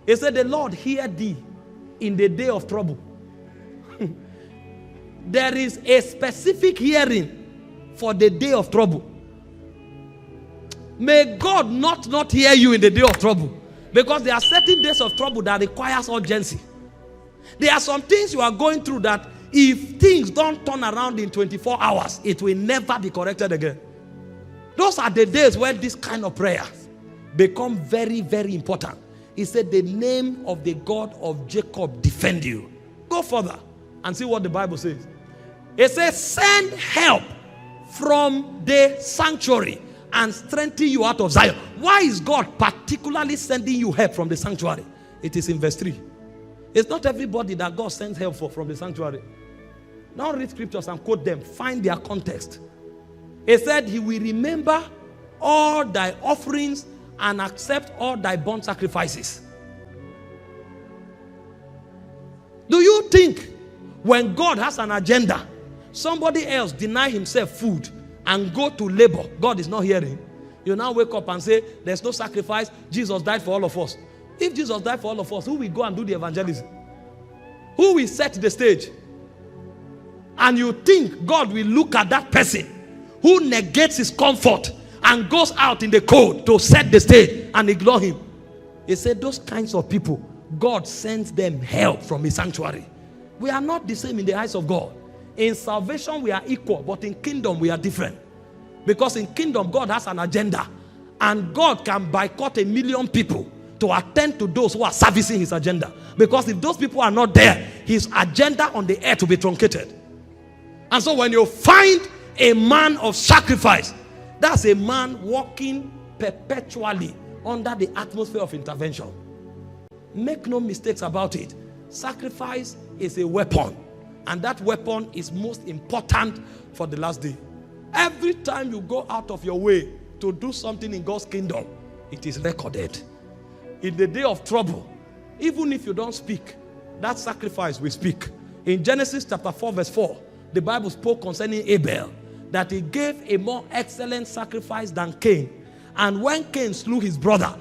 He said, the Lord hear thee in the day of trouble. There is a specific hearing for the day of trouble. May God not hear you in the day of trouble. Because there are certain days of trouble that requires urgency. There are some things you are going through that if things don't turn around in 24 hours, it will never be corrected again. Those are the days when this kind of prayers become very, very important. He said, the name of the God of Jacob defend you. Go further and see what the Bible says. It says, send help from the sanctuary and strengthen you out of Zion. Why is God particularly sending you help from the sanctuary? It is in verse 3. It's not everybody that God sends help for from the sanctuary. Now read scriptures and quote them. Find their context. He said, he will remember all thy offerings and accept all thy burnt sacrifices. Do you think when God has an agenda, somebody else deny himself food and go to labor, God is not hearing? You now wake up and say, there's no sacrifice, Jesus died for all of us. If Jesus died for all of us, who will go and do the evangelism? Who will set the stage? And you think God will look at that person who negates his comfort and goes out in the cold to set the stage and ignore him? He said those kinds of people, God sends them help from his sanctuary. We are not the same in the eyes of God. In salvation we are equal, but in kingdom we are different. Because in kingdom God has an agenda, and God can boycott 1 million people to attend to those who are servicing his agenda. Because if those people are not there, his agenda on the earth will be truncated. And so when you find a man of sacrifice, that's a man walking perpetually under the atmosphere of intervention. Make no mistakes about it. Sacrifice is a weapon, and that weapon is most important for the last day. Every time you go out of your way to do something in God's kingdom, it is recorded. In the day of trouble, even if you don't speak, that sacrifice will speak. In Genesis chapter 4 verse 4, the Bible spoke concerning Abel, that he gave a more excellent sacrifice than Cain. And when Cain slew his brother,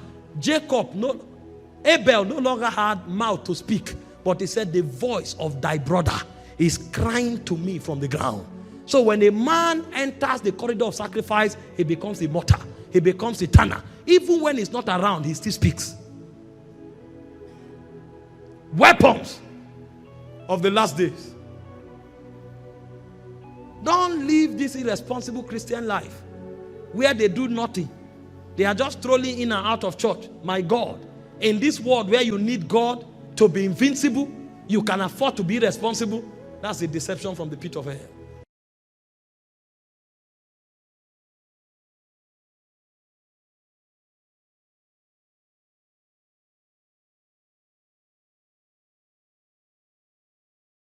Abel no longer had mouth to speak, but he said, the voice of thy brother is crying to me from the ground. So when a man enters the corridor of sacrifice, he becomes immortal. He becomes eternal. Even when he's not around, he still speaks. Weapons of the last days. Don't live this irresponsible Christian life where they do nothing. They are just strolling in and out of church. My God, in this world where you need God to be invincible, you can afford to be irresponsible. That's a deception from the pit of hell.